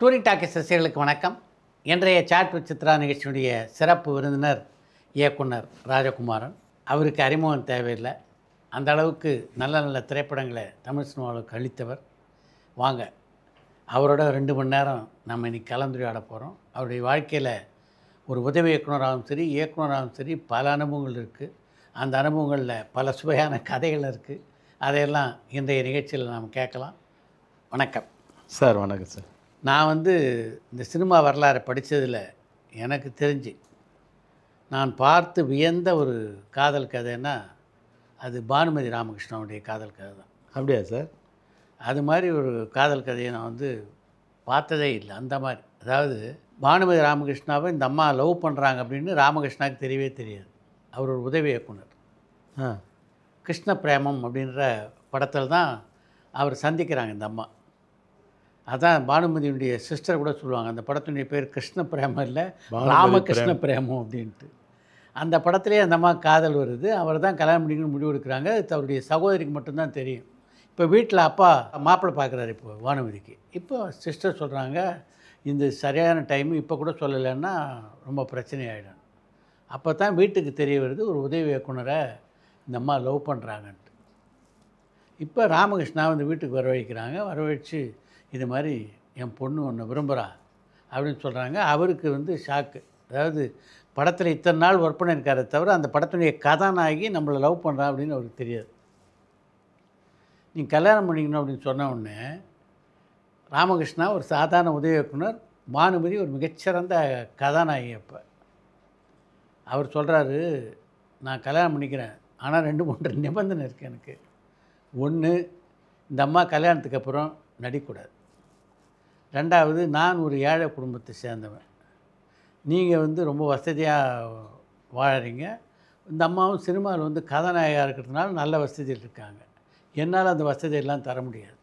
Touring talkies ரசிகர்களுக்கு வணக்கம். இன்றைய சாட் வித் சித்ரா நிகழ்ச்சியுடைய சிறப்பு விருந்தினர் இயக்குனர் ராஜகுமாரன். அவருக்கு அறிமுகம் தேவையில்லை, அந்த அளவுக்கு நல்ல நல்ல திரைப்படங்களை தமிழ் சினிமாவுக்கு அளித்தவர். வாங்க, அவரோட 2 மணி நேரம் நம்ம இன்றைக்கி கலந்துரையாட போகிறோம். அவருடைய வாழ்க்கையில் ஒரு உதவி இயக்குனராகவும் சரி, இயக்குனராகவும் சரி, பல அனுபவங்கள் இருக்குது. அந்த அனுபவங்களில் பல சுவையான கதைகள் இருக்குது. அதையெல்லாம் இன்றைய நிகழ்ச்சியில் நாம் கேட்கலாம். வணக்கம் சார். வணக்கம் சார். நான் இந்த சினிமா வரலாறை படித்ததில் எனக்கு தெரிஞ்சு நான் பார்த்து வியந்த ஒரு காதல் கதைன்னா அது பானுமதி ராமகிருஷ்ணாவுடைய காதல் கதை தான். அப்படியா சார்? அது மாதிரி ஒரு காதல் கதையை நான் பார்த்ததே இல்லை. அந்த மாதிரி, அதாவது பானுமதி ராமகிருஷ்ணாவை இந்த அம்மா லவ் பண்ணுறாங்க அப்படின்னு ராமகிருஷ்ணாவுக்கு தெரியவே தெரியாது. அவர் ஒரு உதவி இயக்குனர். கிருஷ்ண பிரேமம் அப்படின்ற படத்தில் தான் அவர் சந்திக்கிறாங்க இந்த அம்மா. அதான் பானுமதியுடைய சிஸ்டர் கூட சொல்லுவாங்க, அந்த படத்தினுடைய பேர் கிருஷ்ண பிரேமம் இல்லை, ராமகிருஷ்ண பிரேமம் அப்படின்ட்டு. அந்த படத்துலேயே அந்த அம்மா காதல் வருது. அவர் தான் கல்யாணம் பண்ணிக்கணும்னு முடிவு எடுக்கிறாங்க. அது அவருடைய சகோதரிக்கு மட்டும்தான் தெரியும். இப்போ வீட்டில் அப்பா மாப்பிள்ளை பார்க்குறாரு இப்போ பானுமதிக்கு. இப்போ சிஸ்டர் சொல்கிறாங்க, இந்த சரியான டைமு, இப்போ கூட சொல்லலைன்னா ரொம்ப பிரச்சனை ஆகிடும். அப்போ தான் வீட்டுக்கு தெரிய வருது ஒரு உதவி இயக்குனரை இந்த அம்மா லவ் பண்ணுறாங்கன்ட்டு. இப்போ ராமகிருஷ்ணா வீட்டுக்கு வரவழைக்கிறாங்க. வரவழைச்சு இது மாதிரி என் பொண்ணு ஒன்று விரும்புகிறா அப்படின்னு சொல்கிறாங்க. அவருக்கு ஷாக்கு. அதாவது படத்தில் இத்தனை நாள் ஒர்க் பண்ணியிருக்காரே தவிர அந்த படத்தினுடைய கதாநாயகி நம்மளை லவ் பண்ணுறா அப்படின்னு அவருக்கு தெரியாது. நீ கல்யாணம் பண்ணிக்கணும் அப்படின்னு சொன்ன உடனே ராமகிருஷ்ணா ஒரு சாதாரண உதவி இயக்குனர், பானுமதி ஒரு மிகச்சிறந்த கதாநாயகி. அப்போ அவர் சொல்கிறாரு, நான் கல்யாணம் பண்ணிக்கிறேன், ஆனால் 2-3 நிபந்தனை இருக்குது எனக்கு. ஒன்று, இந்த அம்மா கல்யாணத்துக்கு அப்புறம் நடிக்கக்கூடாது. 2வது, நான் ஒரு ஏழை குடும்பத்தை சேர்ந்தவன், நீங்கள் ரொம்ப வசதியாக வாழறீங்க. இந்த அம்மாவும் சினிமாவில் கதாநாயகியாக இருக்கிறதுனால நல்ல வசதியில் இருக்காங்க. என்னால் அந்த வசதியெல்லாம் தர முடியாது.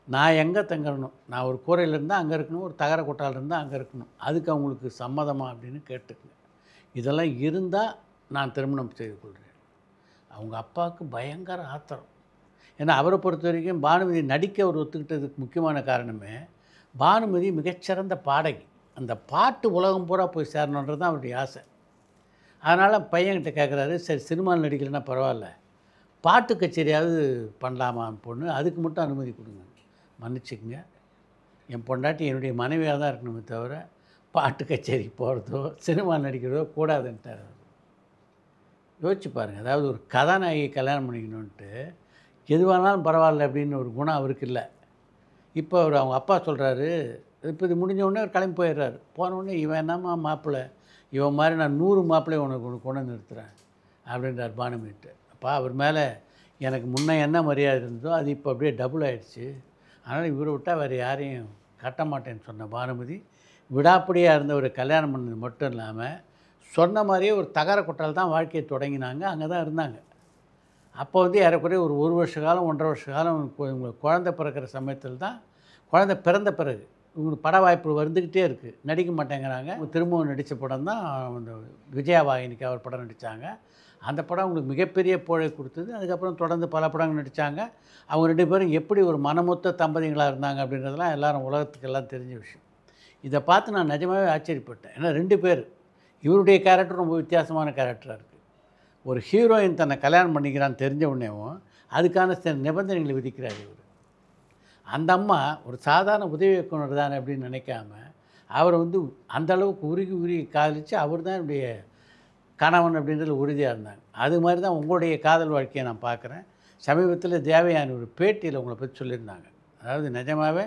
நான் எங்கே தங்கணும்? நான் ஒரு கூரையில் இருந்தால் அங்கே இருக்கணும், ஒரு தகர கொட்டால் இருந்தால் அங்கே இருக்கணும். அதுக்கு அவங்களுக்கு சம்மதமா அப்படின்னு கேட்டுக்குங்க. இதெல்லாம் இருந்தால் நான் திருமணம் செய்து கொள்கிறேன். அவங்க அப்பாவுக்கு பயங்கர ஆத்திரம். ஏன்னா அவரை பொறுத்த வரைக்கும் பானுமதி நடிக்க அவர் ஒத்துக்கிட்டதுக்கு முக்கியமான காரணமே, பானுமதி மிகச்சிறந்த பாடகி. அந்த பாட்டு உலகம் பூரா போய் சேரணுன்றது தான் அவருடைய ஆசை. அதனால் பையன்கிட்ட கேட்குறாரு, சரி சினிமாவில் நடிக்கலைன்னா பரவாயில்ல, பாட்டு கச்சேரியாவது பண்ணலாமா பொண்ணு, அதுக்கு மட்டும் அனுமதி கொடுங்க. மன்னிச்சுக்குங்க, என் பொண்டாட்டி என்னுடைய மனைவியாக தான் இருக்கணுமே தவிர பாட்டு கச்சேரிக்கு போகிறதோ சினிமா நடிக்கிறதோ கூடாதுன்ட்டார் அவர். யோசிச்சு பாருங்கள். அதாவது ஒரு கதாநாயகி கல்யாணம் பண்ணிக்கணுன்ட்டு எதுவானாலும் பரவாயில்ல அப்படின்னு ஒரு குணம் அவருக்கு இல்லை. இப்போ அவங்க அப்பா சொல்கிறாரு, இப்போ இது முடிஞ்ச உடனே அவர் கிளம்பி போயிடுறாரு. போனவுடனே இவன் என்னம்மா மாப்பிள்ளை, இவன் மாதிரி நான் 100 மாப்பிள்ளை உனக்கு கொண்டு நிறுத்துகிறேன் அப்படின்றார் பானுமதிட்டு. அப்பா அவர் மேலே எனக்கு முன்னே என்ன மரியாதை இருந்ததோ அது இப்போ அப்படியே டபுள் ஆகிடுச்சு. அதனால் இவரை விட்டால் வேறு யாரையும் கட்ட மாட்டேன்னு சொன்ன பானுமதி விடாப்படியாக இருந்த ஒரு கல்யாணம் பண்ணது மட்டும் இல்லாமல் சொன்ன மாதிரியே ஒரு தகர கொட்டால் தான் வாழ்க்கையை தொடங்கினாங்க. அங்கே தான் இருந்தாங்க. அப்போ ஏறக்குறைய ஒரு 1 வருஷ காலம் 1.5 வருஷ காலம் இவங்களுக்கு குழந்தை பிறக்கிற சமயத்தில் தான், குழந்தை பிறந்த பிறகு இவங்களுக்கு பட வாய்ப்பு வந்துக்கிட்டே இருக்குது, நடிக்க மாட்டேங்கிறாங்க. திரும்பவும் நடித்த படம் தான் அந்த விஜயவாகினிக்கு அவர் படம் நடித்தாங்க. அந்த படம் அவங்களுக்கு மிகப்பெரிய புகழை கொடுத்தது. அதுக்கப்புறம் தொடர்ந்து பல படங்கள் நடித்தாங்க. அவங்க 2 பேரும் எப்படி ஒரு மனமொத்த தம்பதிகளாக இருந்தாங்க அப்படின்றதெல்லாம் எல்லாரும் உலகத்துக்கெல்லாம் தெரிஞ்ச விஷயம். இதை பார்த்து நான் நிஜமாகவே ஆச்சரியப்பட்டேன். ஏன்னா 2 பேர், இவருடைய கேரக்டர் ரொம்ப வித்தியாசமான கேரக்டராக இருக்குது. ஒரு ஹீரோயின் தன்னை கல்யாணம் பண்ணிக்கிறான்னு தெரிஞ்ச உடனேவும் அதுக்கான சில நிபந்தனைகளை விதிக்கிறார் இவர். அந்த அம்மா ஒரு சாதாரண உதவி இயக்குனர் தானே அப்படின்னு நினைக்காம அவர் அந்த அளவுக்கு உருகி காதலித்து அவர் தான் என்னுடைய கணவன் அப்படின்றதுல உறுதியாக இருந்தாங்க. அது மாதிரி தான் உங்களுடைய காதல் வாழ்க்கையை நான் பார்க்குறேன். சமீபத்தில் தேவயானி ஒரு பேட்டியில் உங்களை பற்றி சொல்லியிருந்தாங்க. அதாவது நிஜமாகவே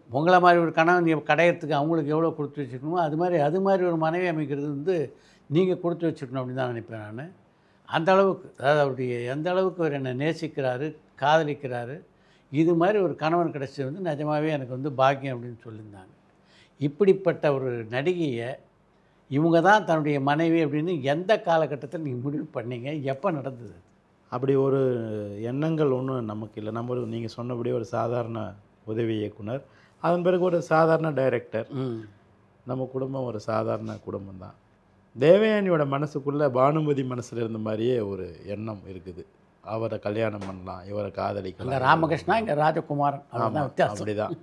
உங்களை மாதிரி ஒரு கணவன் கடையிறதுக்கு அவங்களுக்கு எவ்வளோ கொடுத்து வச்சுக்கணுமோ அது மாதிரி ஒரு மனைவி அமைக்கிறது நீங்கள் கொடுத்து வச்சுக்கணும் அப்படின்னு தான் நினைப்பேன் நான். அந்த அளவுக்கு, அதாவது அவருடைய எந்த அளவுக்கு அவர் என்னை நேசிக்கிறாரு, காதலிக்கிறாரு, இது மாதிரி ஒரு கணவன் கிடச்சது நிஜமாகவே எனக்கு பாக்கியம் அப்படின்னு சொல்லியிருந்தாங்க. இப்படிப்பட்ட ஒரு நடிகையை இவங்க தான் தன்னுடைய மனைவி அப்படின்னு எந்த காலகட்டத்தில் நீங்கள் முடிவு பண்ணீங்க? எப்போ நடந்தது? அப்படி ஒரு எண்ணங்கள் ஒன்றும் நமக்கு இல்லை. நம்ம நீங்கள் சொன்னபடி ஒரு சாதாரண உதவி இயக்குனர், அதன் பிறகு ஒரு சாதாரண டைரக்டர். நம்ம குடும்பம் ஒரு சாதாரண குடும்பம் தான். தேவயானியோட மனசுக்குள்ளே பானுமதி மனசில் இருந்த மாதிரியே ஒரு எண்ணம் இருக்குது. அவரை கல்யாணம் பண்ணலாம், இவரை காதலிக்கலாம். ராமகிருஷ்ணா இங்கே ராஜகுமாரன், அப்படி தான்.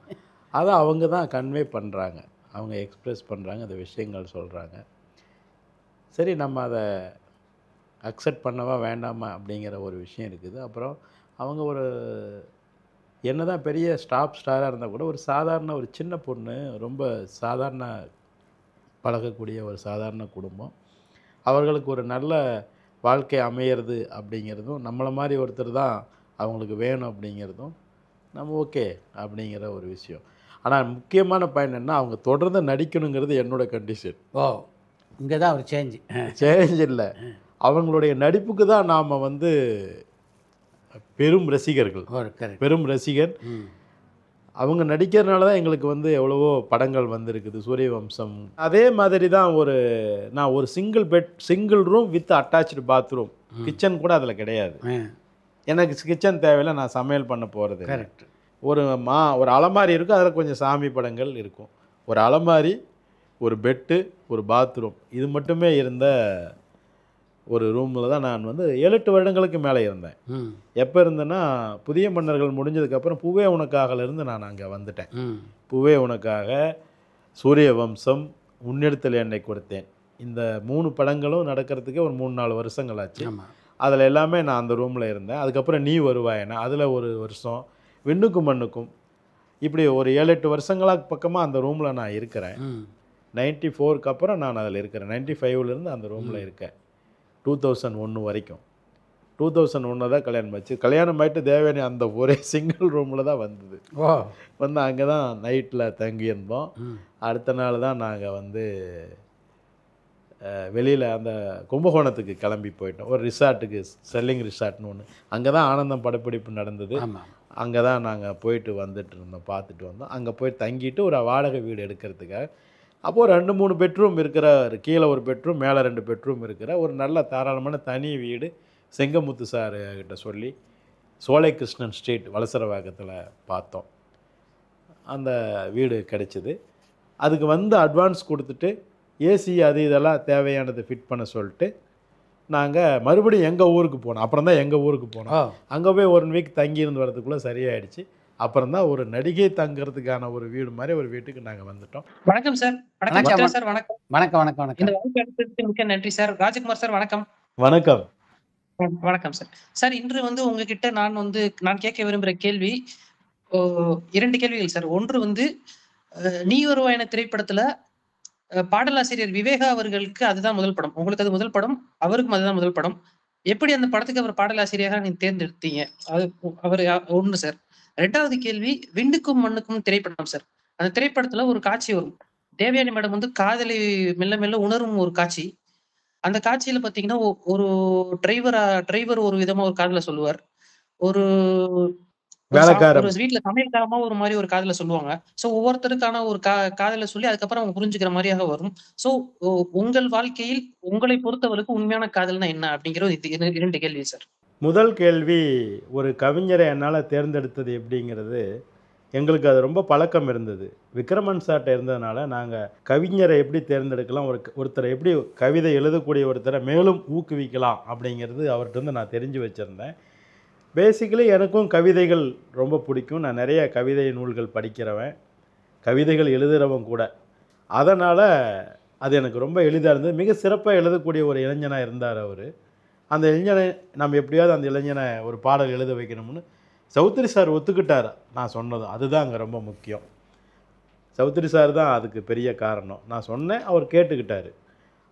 அதை அவங்க தான் கன்வே பண்ணுறாங்க, அவங்க எக்ஸ்ப்ரெஸ் பண்ணுறாங்க, அந்த விஷயங்கள் சொல்கிறாங்க. சரி, நம்ம அதை அக்செப்ட் பண்ணவா வேண்டாமா அப்படிங்கிற ஒரு விஷயம் இருக்குது. அப்புறம் அவங்க ஒரு என்ன தான் பெரிய ஸ்டாராக இருந்தால் கூட ஒரு சாதாரண ஒரு சின்ன பொண்ணு, ரொம்ப சாதாரண பழகக்கூடிய ஒரு சாதாரண குடும்பம். அவர்களுக்கு ஒரு நல்ல வாழ்க்கை அமையிறது அப்படிங்கிறதும், நம்மளை மாதிரி ஒருத்தர் தான் அவங்களுக்கு வேணும் அப்படிங்கிறதும் நம்ம ஓகே அப்படிங்கிற ஒரு விஷயம். ஆனால் முக்கியமான பாயிண்ட் என்ன, அவங்க தொடர்ந்து நடிக்கணுங்கிறது என்னோடய கண்டிஷன். ஓ, இங்கே தான் ஒரு சேஞ்ச் இல்லை, அவங்களுடைய நடிப்புக்கு தான் நாம் வந்து பெரும் ரசிகர்கள், பெரும் ரசிகர். அவங்க நடிக்கிறதுனால தான் எங்களுக்கு வந்து எவ்வளவோ படங்கள் வந்திருக்குது, சூரிய வம்சம். அதே மாதிரி தான் நான் ஒரு single room with attach bathroom, kitchen கூட அதில் கிடையாது. எனக்கு கிச்சன் தேவையில்லை, நான் சமையல் பண்ண போகிறது. கரெக்ட். ஒரு அலமாரி இருக்கும், அதில் கொஞ்சம் சாமி படங்கள் இருக்கும். ஒரு அலமாரி, ஒரு பெட்டு, ஒரு பாத்ரூம், இது மட்டுமே இருந்த ஒரு ரூமில் தான் நான் வந்து 7-8 வருடங்களுக்கு மேலே இருந்தேன். எப்போ இருந்தேன்னா, புதிய மன்னர்கள் முடிஞ்சதுக்கப்புறம் பூவே உனக்காகலேருந்து நான் அங்கே வந்துட்டேன். பூவே உனக்காக, சூரிய வம்சம், முன்னெடுத்தல் என்னை கொடுத்தேன், இந்த 3 படங்களும் நடக்கிறதுக்கே ஒரு 3-4 வருஷங்கள் ஆச்சு. அதில் எல்லாமே நான் அந்த ரூமில் இருந்தேன். அதுக்கப்புறம் நீ வருவாயனா, அதில் ஒரு வருஷம், விண்ணுக்கும் மண்ணுக்கும், இப்படி ஒரு 7-8 வருஷங்களாக பக்கமாக அந்த ரூமில் நான் இருக்கிறேன். 94க்கு அப்புறம் நான் அதில் இருக்கிறேன். 95லேருந்து அந்த ரூமில் இருக்கேன், 2001 வரைக்கும். 2001 தான் கல்யாணம் ஆச்சு. கல்யாணம் ஆகிட்டு தேவயானி அந்த ஒரே சிங்கிள் ரூமில் தான் வந்தது. வந்து அங்கே தான் நைட்டில் தங்கியிருந்தோம். அடுத்த நாள் தான் நாங்கள் வந்து வெளியில் அந்த கும்பகோணத்துக்கு கிளம்பி போயிட்டோம். ஒரு ரிசார்ட்டுக்கு, செல்லிங் ரிசார்ட்னு ஒன்று, அங்கே தான் ஆனந்தம் படப்பிடிப்பு நடந்தது. அங்கே தான் நாங்கள் போயிட்டு வந்துட்டு இருந்தோம், பார்த்துட்டு வந்தோம். அங்கே போய் தங்கிட்டு ஒரு வாடகை வீடு எடுக்கிறதுக்காக. அப்போது 2-3 பெட்ரூம் இருக்கிற, கீழே ஒரு பெட்ரூம், மேலே 2 பெட்ரூம் இருக்கிற ஒரு நல்ல தாராளமான தனி வீடு செங்கமுத்து சார் கிட்ட சொல்லி சோலை கிருஷ்ணன் ஸ்ட்ரீட் வலசரவாக்கத்தில் பார்த்தோம். அந்த வீடு கிடைச்சிது. அதுக்கு வந்து அட்வான்ஸ் கொடுத்துட்டு ஏசி அது இதெல்லாம் தேவையானது ஃபிட் பண்ண சொல்லிட்டு நாங்கள் மறுபடியும் எங்கள் ஊருக்கு போனோம். அப்புறம் தான் எங்கள் ஊருக்கு போனோம். அங்கே போய் 1 வீக் தங்கியிருந்து வரதுக்குள்ளே சரியாயிடுச்சு. அப்புறம் தான் ஒரு நடிகை தங்குறதுக்கான ஒரு வீடு மாதிரி ஒரு வீட்டுக்கு நாங்கள் வந்துட்டோம். வணக்கம் சார். வணக்கம் சார். வணக்கம் வணக்கம் வணக்கம் வணக்கம். இந்த வாய்ப்பு அளித்ததற்கு மிக்க நன்றி சார். ராஜகுமார் சார் வணக்கம். வணக்கம். வணக்கம் சார். சார், இன்று வந்து உங்ககிட்ட நான் கேட்க விரும்புகிற கேள்வி 2 கேள்விகள் சார். ஒன்று வந்து, நீ வருவாயன திரைப்படத்துல பாடலாசிரியர் விவேகா அவர்களுக்கு அதுதான் முதல் படம், உங்களுக்கு அது முதல் படம், அவருக்கும் அதுதான் முதல் படம். எப்படி அந்த படத்துக்கு அவர் பாடலாசிரியராக நீங்க தேர்ந்தெடுத்தீங்க? அது அவர் ஒண்ணு சார். 2வது கேள்வி, விண்ணுக்கும் மண்ணுக்கும் திரைப்படம் சார். அந்த திரைப்படத்துல ஒரு காட்சி வரும். தேவயானி மேடம் வந்து காதலை மெல்ல மெல்ல உணரும் ஒரு காட்சி. அந்த காட்சியில பாத்தீங்கன்னா, ஒரு டிரைவர் ஒரு விதமா ஒரு காதல சொல்லுவார். ஒரு வீட்ல சமையல்காரமா ஒரு மாதிரி ஒரு காதல சொல்லுவாங்க. சோ ஒவ்வொருத்தருக்கான ஒரு காதல சொல்லி அதுக்கப்புறம் அவங்க புரிஞ்சுக்கிற மாதிரியாக வரும். சோ உங்கள் வாழ்க்கையில் உங்களை பொறுத்தவரைக்கும் உண்மையான காதல்னா என்ன அப்படிங்கிற 2 கேள்வி சார். முதல் கேள்வி, ஒரு கவிஞரை என்னால் தேர்ந்தெடுத்தது எப்படிங்கிறது, எங்களுக்கு அது ரொம்ப பழக்கம் இருந்தது. விக்ரமன் சார்ட்ட இருந்ததுனால நாங்கள் கவிஞரை எப்படி தேர்ந்தெடுக்கலாம், ஒருத்தரை எப்படி கவிதை எழுதக்கூடிய ஒருத்தரை மேலும் ஊக்குவிக்கலாம் அப்படிங்கிறது அவர்கிட்ட நான் தெரிஞ்சு வச்சுருந்தேன். பேசிக்கலி எனக்கும் கவிதைகள் ரொம்ப பிடிக்கும். நான் நிறைய கவிதை நூல்கள் படிக்கிறவன், கவிதைகள் எழுதுகிறவன் கூட. அதனால் அது எனக்கு ரொம்ப எளிதாக இருந்தது. மிக சிறப்பாக எழுதக்கூடிய ஒரு இளைஞனாக இருந்தார் அவர். அந்த இளைஞனை நம்ம எப்படியாவது அந்த இளைஞனை ஒரு பாடல் எழுத வைக்கணும்னு சௌத்ரி சார் ஒத்துக்கிட்டார். நான் சொன்னதும் அதுதான் அங்கே ரொம்ப முக்கியம். சௌத்ரி சார் தான் அதுக்கு பெரிய காரணம். நான் சொன்னேன், அவர் கேட்டுக்கிட்டார்.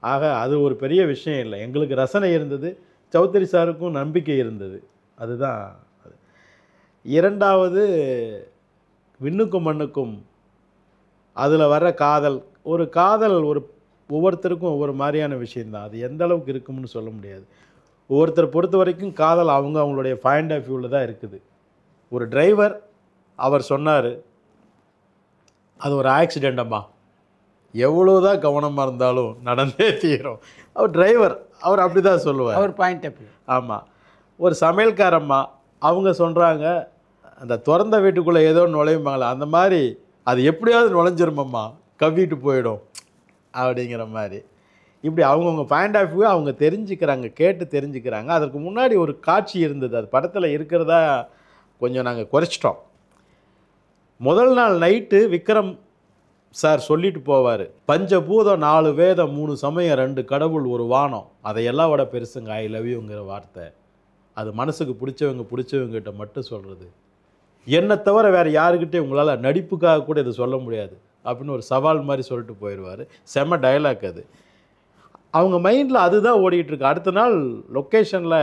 ஆக அது ஒரு பெரிய விஷயம் இல்லை. எங்களுக்கு ரசனை இருந்தது, சௌத்ரி சாருக்கும் நம்பிக்கை இருந்தது. அதுதான் அது. 2வது, விண்ணுக்கும் மண்ணுக்கும், அதில் வர காதல், ஒரு ஒவ்வொருத்தருக்கும் ஒவ்வொரு மாதிரியான விஷயந்தான். அது எந்த அளவுக்கு இருக்கும்னு சொல்ல முடியாது. ஒவ்வொருத்தரை பொறுத்த வரைக்கும் காதல் அவங்களுடைய பாயிண்ட் ஆஃப் வியூவில் தான் இருக்குது. ஒரு டிரைவர் அவர் சொன்னார், அது ஒரு ஆக்சிடென்டம்மா, எவ்வளோதான் கவனமாக இருந்தாலும் நடந்தே தீரும். அவர் டிரைவர், அவர் அப்படி தான் சொல்லுவார், அவர் பாயிண்ட் ஆஃப் வியூ. ஆமாம். ஒரு சமையல்காரம்மா, அவங்க சொல்கிறாங்க, அந்த திறந்த வீட்டுக்குள்ளே ஏதோ நுழையுமாங்களா, அந்த மாதிரி அது எப்படியாவது நுழைஞ்சிருமம்மா, கவ்விட்டு போயிடும் அப்படிங்கிற மாதிரி. இப்படி அவங்கவுங்க பாயிண்ட் ஆஃப் வியூ அவங்க தெரிஞ்சுக்கிறாங்க, கேட்டு தெரிஞ்சுக்கிறாங்க. அதற்கு முன்னாடி ஒரு காட்சி இருந்தது, அது படத்தில் இருக்கிறதா கொஞ்சம் நாங்கள் குறைச்சிட்டோம். முதல் நாள் நைட்டு விக்ரம் சார் சொல்லிட்டு போவார், பஞ்சபூதம் 4 வேதம் 3 சமயம் 2 கடவுள் 1 வானம், அதையெல்லாம் விட பெருசுங்க ஐ லவ் யூங்கிற வார்த்தை. அது மனசுக்கு பிடிச்சவங்ககிட்ட மட்டும் சொல்கிறது. என்னை தவிர வேறு யாருக்கிட்டே உங்களால் நடிப்புக்காக கூட இதை சொல்ல முடியாது அப்படின்னு ஒரு சவால் மாதிரி சொல்லிட்டு போயிடுவார். செம்ம டயலாக் அது. அவங்க மைண்டில் அதுதான் ஓடிட்டுருக்கு. அடுத்த நாள் லொக்கேஷனில்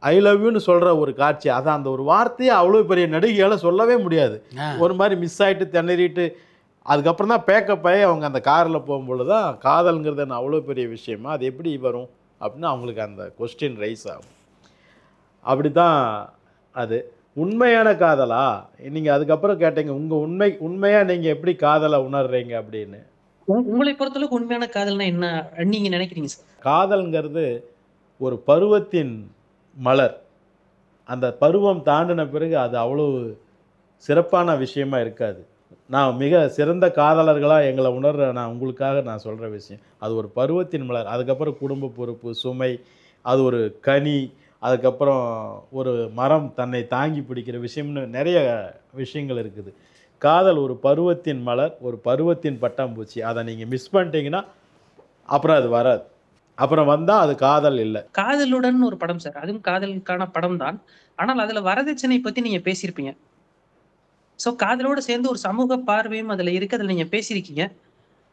ஐ லவ் யூன்னு சொல்கிற ஒரு காட்சி, அதான் அந்த ஒரு வார்த்தையை அவ்வளோ பெரிய நடிகையால் சொல்லவே முடியாது. ஒரு மாதிரி மிஸ் ஆகிட்டு திணறிட்டு அதுக்கப்புறம் தான் பேக்கப் ஆகி அவங்க அந்த காரில் போகும்பொழுது தான் காதல்ங்கிறது என்ன அவ்வளோ பெரிய விஷயமா, அது எப்படி வரும் அப்படின்னு அவங்களுக்கு அந்த கொஸ்டின் ரைஸ் ஆகும். அப்படி தான் அது உண்மையான காதலா. நீங்கள் அதுக்கப்புறம் கேட்டீங்க உண்மையாக நீங்கள் எப்படி காதலை உணர்றீங்க அப்படின்னு. உங்களை பொறுத்தளவுக்கு உண்மையான காதல்னா என்ன நீங்க நினைக்கிறீங்க சார்? காதல்ங்கிறது ஒரு பருவத்தின் மலர். அந்த பருவம் தாண்டின பிறகு அது அவ்வளோ சிறப்பான விஷயமா இருக்காது. நான் மிக சிறந்த காதலர்களாக எங்களை உணர்ற நான் உங்களுக்காக நான் சொல்கிற விஷயம், அது ஒரு பருவத்தின் மலர். அதுக்கப்புறம் குடும்ப பொறுப்பு, சுமை, அது ஒரு கனி, அதுக்கப்புறம் ஒரு மரம் தன்னை தாங்கி பிடிக்கிற விஷயம்னு நிறைய விஷயங்கள் இருக்குது. காதல் ஒரு பருவத்தின் மலர், ஒரு பருவத்தின் பட்டாம்பூச்சி. அதை நீங்கள் மிஸ் பண்ணிட்டீங்கன்னா அப்புறம் அது வராது. அப்புறம் வந்தால் அது காதல் இல்லை. காதலுடன் ஒரு படம் சார், அதுவும் காதலுக்கான படம் தான். ஆனால் அதுல வரதட்சணை பத்தி நீங்க பேசியிருப்பீங்க. ஸோ காதலோட சேர்ந்து ஒரு சமூக பார்வையும் அதுல இருக்கு. அதுல நீங்க பேசியிருக்கீங்க.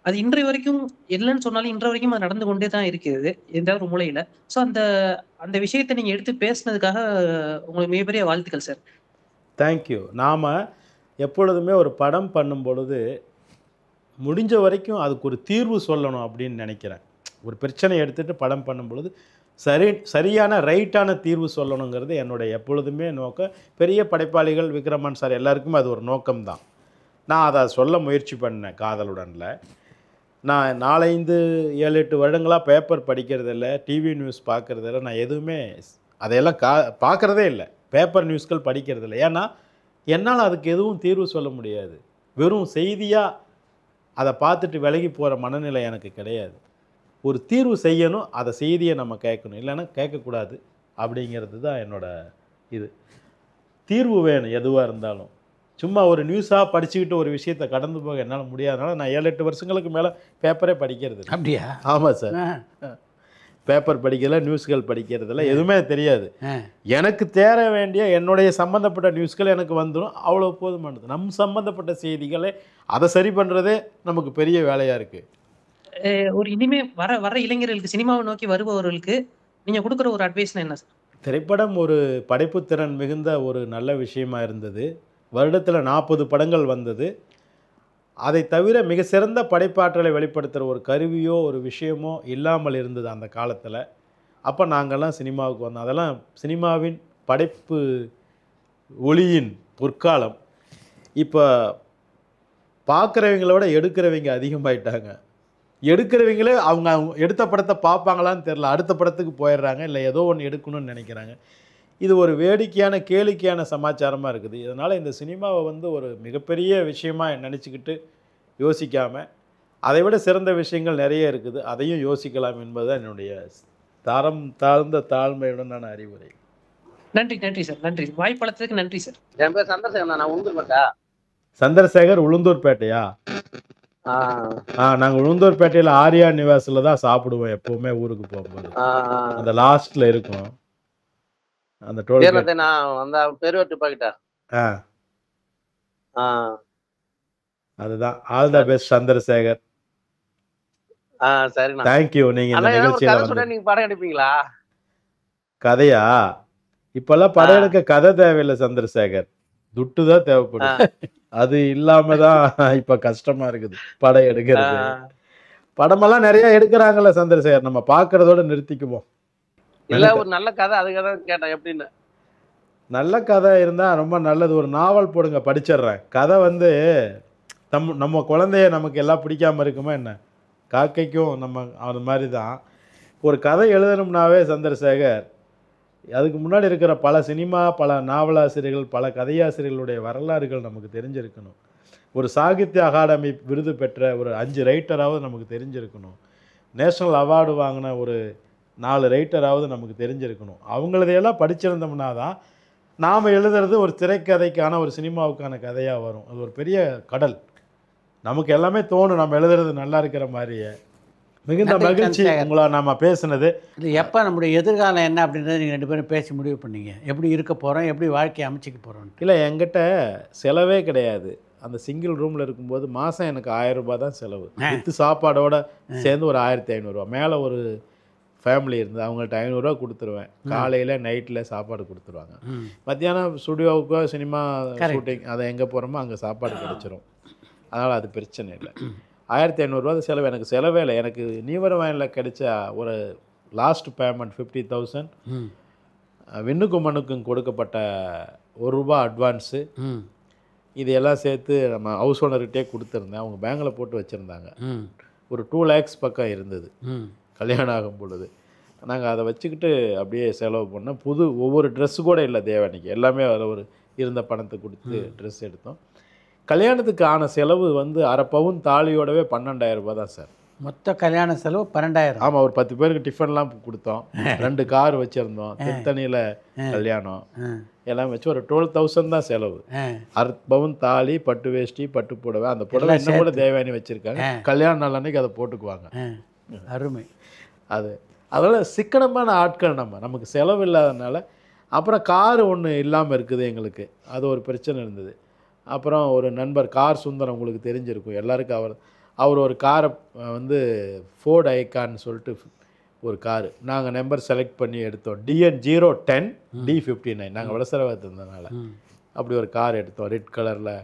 அது இன்றைய வரைக்கும் இல்லைன்னு சொன்னாலும் இன்றைய வரைக்கும் அது நடந்து கொண்டே தான் இருக்குது ஏதாவது ஒரு மூலையில. ஸோ அந்த அந்த விஷயத்தை நீங்க எடுத்து பேசுனதுக்காக உங்களுக்கு மிகப்பெரிய வாழ்த்துக்கள் சார். தேங்க்யூ. நாம் எப்பொழுதுமே ஒரு படம் பண்ணும் பொழுது முடிஞ்ச வரைக்கும் அதுக்கு ஒரு தீர்வு சொல்லணும் அப்படின்னு நினைக்கிறேன். ஒரு பிரச்சனை எடுத்துகிட்டு படம் பண்ணும் பொழுது சரியான ரைட்டான தீர்வு சொல்லணுங்கிறது என்னுடைய எப்பொழுதுமே நோக்கம். பெரிய படைப்பாளிகள் விக்ரமன் சார் எல்லாருக்குமே அது ஒரு நோக்கம்தான். நான் அதை சொல்ல முயற்சி பண்ணேன் காதலுடனில். நான் 4, 5, 7, 8 வருடங்களாக பேப்பர் படிக்கிறதில்ல, டிவி நியூஸ் பார்க்குறதில்ல, நான் எதுவுமே அதையெல்லாம் பார்க்குறதே இல்லை. பேப்பர் நியூஸ்கள் படிக்கிறதில்ல. ஏன்னா என்னால் அதுக்கு எதுவும் தீர்வு சொல்ல முடியாது. வெறும் செய்தியாக அதை பார்த்துட்டு விலகி போகிற மனநிலை எனக்கு கிடையாது. ஒரு தீர்வு செய்யணும், அதை செய்தியை நம்ம கேட்கணும், இல்லைன்னா கேட்கக்கூடாது அப்படிங்கிறது தான் என்னோட இது. தீர்வு வேணும் எதுவாக இருந்தாலும். சும்மா ஒரு நியூஸாக படிச்சுக்கிட்டு ஒரு விஷயத்தை கடந்து போக என்னால் முடியாதனால நான் 7, 8 வருஷங்களுக்கு மேலே பேப்பரே படிக்கிறது. அப்படியா? ஆமாம் சார். பேப்பர் படிக்கிறதில்ல, நியூஸ்கள் படிக்கிறதில்ல, எதுவுமே தெரியாது. எனக்கு தேர வேண்டிய என்னுடைய சம்மந்தப்பட்ட நியூஸ்கள் எனக்கு வந்துடும், அவ்வளோ போதுமானது. நம் சம்மந்தப்பட்ட செய்திகளே அதை சரி பண்ணுறதே நமக்கு பெரிய வேலையாக இருக்குது. ஒரு இனிமே வர இளைஞர்களுக்கு, சினிமாவை நோக்கி வருபவர்களுக்கு நீங்க கொடுக்குற ஒரு அட்வைஸ்னா என்ன சார்? திரைப்படம் ஒரு படைப்புத்திறன் மிகுந்த ஒரு நல்ல விஷயமா இருந்தது. வருடத்தில் 40 படங்கள் வந்தது. அதை தவிர மிக சிறந்த படைப்பாற்றலை வெளிப்படுத்துகிற ஒரு கருவியோ ஒரு விஷயமோ இல்லாமல் இருந்தது அந்த காலத்தில். அப்போ நாங்கள்லாம் சினிமாவுக்கு வந்தோம். அதெல்லாம் சினிமாவின் படைப்பு ஒளியின் பொற்காலம். இப்போ பார்க்குறவங்கள விட எடுக்கிறவங்க அதிகமாயிட்டாங்க. எடுக்கிறவங்களே அவங்க எடுத்த படத்தை பார்ப்பாங்களான்னு தெரில, அடுத்த படத்துக்கு போயிடுறாங்க, இல்லை ஏதோ ஒன்று எடுக்கணும்னு நினைக்கிறாங்க. இது ஒரு வேடிக்கையான கேளிக்கையான சமாச்சாரமாக இருக்குது. இதனால் இந்த சினிமாவை ஒரு மிகப்பெரிய விஷயமாக நினச்சிக்கிட்டு யோசிக்காமல் அதை விட சிறந்த விஷயங்கள் நிறைய இருக்குது, அதையும் யோசிக்கலாம் என்பதுதான் என்னுடைய தாழ்ந்த தாழ்மையுடன் அறிவுரை. நன்றி நன்றி சார், நன்றி. வாய்ப்பளித்ததுக்கு நன்றி சார். என் பேர் சந்திரசேகர், நான் உளுந்தூர்பேட்டை. சந்திரசேகர், உளுந்தூர்பேட்டையா? நாங்கள் உளுந்தூர்பேட்டையில் ஆரியா நிவாஸில் தான் சாப்பிடுவோம் எப்போவுமே ஊருக்கு போகும்போது. அந்த லாஸ்ட்டில் இருக்கும் அந்த டோல். நான் வந்த பெருவெட்டு பாக்கிட்டேன். அதுதான். All the best Chandrasekhar. சரிண்ணா, தேங்க்யூ. நீங்கள் இந்த நிகழ்ச்சியில் நீங்க படம் எடுப்பீங்களா? கதையா? இப்பெல்லாம் படம் எடுக்க கதை தேவையில்லை சந்திரசேகர், துட்டு தான் தேவைப்படுது. அது இல்லாம தான் இப்ப கஷ்டமா இருக்குது படம் எடுக்கிறது. படமெல்லாம் நிறைய எடுக்கிறாங்கல்ல சந்திரசேகர், நம்ம பார்க்கறதோட நிறுத்திக்குவோம். இல்ல, ஒரு நல்ல கதை, அதுக்காக தான் கேட்டேன் எப்படின்னு. நல்ல கதை இருந்தா ரொம்ப நல்லது. ஒரு நாவல் போடுங்க, படிச்சிடுறேன். கதை நம்ம குழந்தைய நமக்கு எல்லாம் பிடிக்காம இருக்குமா என்ன? காக்கைக்கும் நம்ம அது மாதிரி தான். ஒரு கதை எழுதணும்னாவே சந்திரசேகர், அதுக்கு முன்னாடி இருக்கிற பல சினிமா, பல நாவலாசிரியர்கள், பல கதையாசிரியர்களுடைய வரலாறுகள் நமக்கு தெரிஞ்சிருக்கணும். ஒரு சாகித்ய அகாடமி விருது பெற்ற ஒரு 5 ரைட்டராவது நமக்கு தெரிஞ்சிருக்கணும். நேஷ்னல் அவார்டு வாங்கின ஒரு 4 ரைட்டராவது நமக்கு தெரிஞ்சிருக்கணும். அவங்களதையெல்லாம் படிச்சிருந்தோம்னா தான் நாம் எழுதுறது ஒரு திரைக்கதைக்கான ஒரு சினிமாவுக்கான கதையாக வரும். அது ஒரு பெரிய கடல். நமக்கு எல்லாமே தோணும் நம்ம எழுதுறது நல்லா இருக்கிற மாதிரியே. மிகுந்த நன்றி மகிழ்ச்சி சந்திரசேகர். உங்களை நம்ம பேசுனது. இது எப்போ நம்முடைய எதிர்காலம் என்ன அப்படின்றத நீங்கள் 2 பேரும் பேசி முடிவு பண்ணீங்க? எப்படி இருக்க போகிறோம், எப்படி வாழ்க்கையை அமைச்சிக்க போகிறோன்ட்டு? இல்லை, என்கிட்ட செலவே கிடையாது. அந்த சிங்கிள் ரூமில் இருக்கும்போது மாதம் எனக்கு 1000 ரூபாய் தான் செலவு. வித்து சாப்பாடோட சேர்ந்து ஒரு 1500 ரூபா. மேலே ஒரு ஃபேமிலி இருந்தது, அவங்கள்ட்ட 500 ரூபா கொடுத்துருவேன். காலையில் நைட்டில் சாப்பாடு கொடுத்துருவாங்க. மத்தியானம் ஸ்டுடியோவுக்கோ சினிமா ஷூட்டிங் அதை எங்கே போகிறோமோ அங்கே சாப்பாடு கிடச்சிரும். அதனால் அது பிரச்சனை இல்லை. 1500 ரூபா செலவு. எனக்கு செலவே இல்லை. எனக்கு நீவர வயலில் கிடைச்ச ஒரு லாஸ்ட் பேமெண்ட் 50,000. விண்ணுக்கும் மண்ணுக்கும் கொடுக்கப்பட்ட ₹1 அட்வான்ஸு. இது எல்லாம் சேர்த்து நம்ம ஹவுஸ் ஓனர்கிட்டே கொடுத்துருந்தேன். அவங்க பேங்கில் போட்டு வச்சுருந்தாங்க. ஒரு 2 lakhs பக்கம் இருந்தது கல்யாணம் ஆகும் பொழுது. நாங்கள் அதை வச்சுக்கிட்டு அப்படியே செலவு பண்ணோம். ஒவ்வொரு ட்ரெஸ்ஸு கூட இல்லை தேவனிக்கு, எல்லாமே அதில் ஒரு இருந்த பணத்தை கொடுத்து ட்ரெஸ் எடுத்தோம். கல்யாணத்துக்கு ஆன செலவு வந்து 1/2 பவுன் தாலியோடவே 12,000 ரூபா தான் சார். மொத்த கல்யாண செலவு 12,000. ஆமாம், ஒரு 10 பேருக்கு டிஃபன்லாம் கொடுத்தோம். 2 கார் வச்சுருந்தோம். திருத்தணியில் கல்யாணம் எல்லாம் வச்சு ஒரு 12,000 தான் செலவு. 1/2 பவுன் தாலி, பட்டு வேஷ்டி, பட்டு புடவை. அந்த புடவை இன்னும் கூட தேவயானி வச்சுருக்காங்க. கல்யாண நாள் அன்னைக்கு அதை போட்டுக்குவாங்க. அருமை. அதனால் சிக்கனமான ஆட்கள் நமக்கு செலவு இல்லாதனால. அப்புறம் கார் ஒன்று இல்லாமல் இருக்குது எங்களுக்கு, அது ஒரு பிரச்சனை இருந்தது. அப்புறம் ஒரு நண்பர் கார் சுந்தரம், உங்களுக்கு தெரிஞ்சிருக்கும் எல்லாருக்கும். அவர் ஒரு காரை வந்து ஃபோர்ட் ஐகான்னு சொல்லிட்டு ஒரு காரு நாங்கள் நம்பர் செலக்ட் பண்ணி எடுத்தோம். DN010 D59. நாங்கள் வடசரவாத்து இருந்ததுனால அப்படி ஒரு கார் எடுத்தோம் ரெட் கலரில்.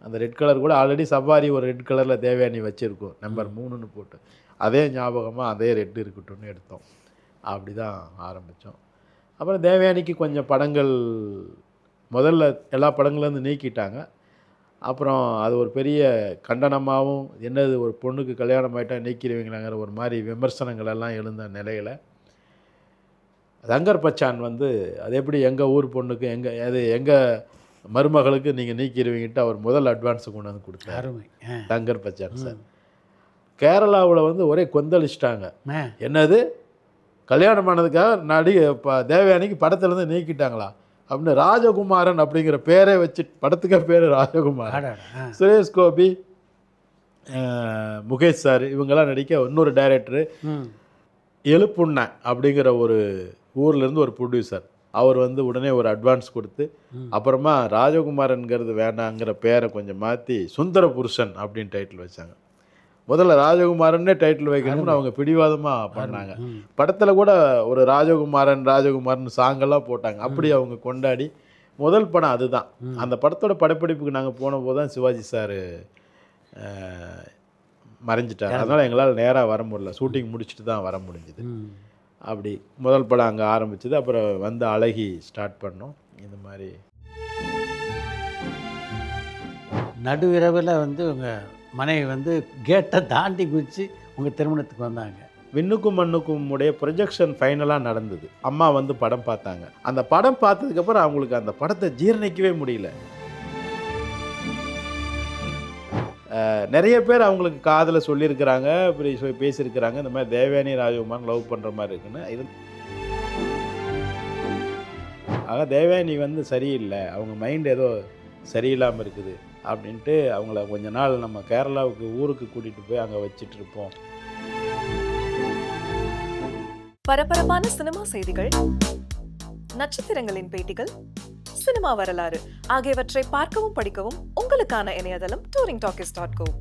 அந்த ரெட் கலர் கூட ஆல்ரெடி சவாரி ஒரு ரெட் கலரில் தேவயானி வச்சுருக்கோம், நம்பர் 3ன்னு போட்டு. அதே ஞாபகமாக அதே ரெட்டு இருக்கட்டும்னு எடுத்தோம். அப்படி தான் ஆரம்பித்தோம். அப்புறம் தேவயானிக்கு கொஞ்சம் படங்கள் முதல்ல எல்லா படங்கள்லேருந்து நீக்கிட்டாங்க. அப்புறம் அது ஒரு பெரிய கண்டனமாகவும், என்னது ஒரு பொண்ணுக்கு கல்யாணம் ஆகிட்டா நீக்கிடுவீங்களாங்கிற ஒரு மாதிரி விமர்சனங்கள் எல்லாம் எழுந்த நிலையில் தங்கர் பச்சான் வந்து அது எப்படி எங்கள் ஊர் பொண்ணுக்கு எங்கள் மருமகளுக்கு நீங்கள் நீக்கிடுவீங்கிட்டு அவர் முதல் அட்வான்ஸு கொண்டு வந்து கொடுத்தாரு தங்கர் பச்சான் சார். கேரளாவில் வந்து ஒரே கொந்தளிச்சிட்டாங்க. என்னது கல்யாணம் ஆனதுக்காக தேவயானிக்கு படத்துலேருந்து நீக்கிட்டாங்களா அப்படின்னு. ராஜகுமாரன் அப்படிங்கிற பேரே வச்சு, படத்துக்கே பேர் ராஜகுமாரன். சுரேஷ் கோபி, முகேஷ் சார் இவங்கெல்லாம் நடிக்க இன்னொரு டைரக்டரு எழுப்புண்ண அப்படிங்கிற ஒரு ஊர்லேருந்து ஒரு ப்ரொடியூசர், அவர் வந்து உடனே ஒரு அட்வான்ஸ் கொடுத்து, அப்புறமா ராஜகுமாரன்கிறது வேண்டாங்கிற பேரை கொஞ்சம் மாற்றி சுந்தர புருஷன் அப்படின்னு டைட்டில் வச்சாங்க. முதல்ல ராஜகுமாரன்னே டைட்டில் வைக்கணும்னு அவங்க பிடிவாதமாக பண்ணாங்க. படத்தில் கூட ஒரு ராஜகுமாரன் சாங்கெல்லாம் போட்டாங்க. அப்படி அவங்க கொண்டாடி முதல் படம் அதுதான். அந்த படத்தோட படப்பிடிப்புக்கு நாங்கள் போன போது தான் சிவாஜி சார் மறைஞ்சிட்டார். அதனால் எங்களால் நேராக வர முடியல, ஷூட்டிங் முடிச்சுட்டு தான் வர முடிஞ்சுது. அப்படி முதல் படம் அங்கே ஆரம்பிச்சது. அப்புறம் வந்து அழகி ஸ்டார்ட் பண்ணோம். இந்த மாதிரி நடுவிரவில் வந்து உங்கள் மனைவி வந்து கேட்டை தாண்டி குதிச்சு உங்கள் திருமணத்துக்கு வந்தாங்க. விண்ணுக்கும் மண்ணுக்கும் உடைய ப்ரொஜெக்ஷன் ஃபைனலாக நடந்தது. அம்மா வந்து படம் பார்த்தாங்க. அந்த படம் பார்த்ததுக்கப்புறம் அவங்களுக்கு அந்த படத்தை ஜீரணிக்கவே முடியல. நிறைய பேர் அவங்களுக்கு காதில் சொல்லியிருக்கிறாங்க, இப்படி பேசியிருக்கிறாங்க, இந்த மாதிரி தேவயானி ராஜகுமாரன் லவ் பண்ணுற மாதிரி இருக்குன்னு. ஆக தேவயானி வந்து சரியில்லை, அவங்க மைண்ட் ஏதோ சரியில்லாமல் இருக்குது அப்படின்ட்டு அவங்கள கொஞ்ச நாள் நம்ம கேரளாவுக்கு ஊருக்கு கூட்டிகிட்டு போய் அங்கே வச்சுட்டு இருப்போம். பரபரப்பான சினிமா செய்திகள், நட்சத்திரங்களின் பேட்டிகள், சினிமா வரலாறு ஆகியவற்றை பார்க்கவும் படிக்கவும் உங்களுக்கான இணையதளம் touringtalkies.co.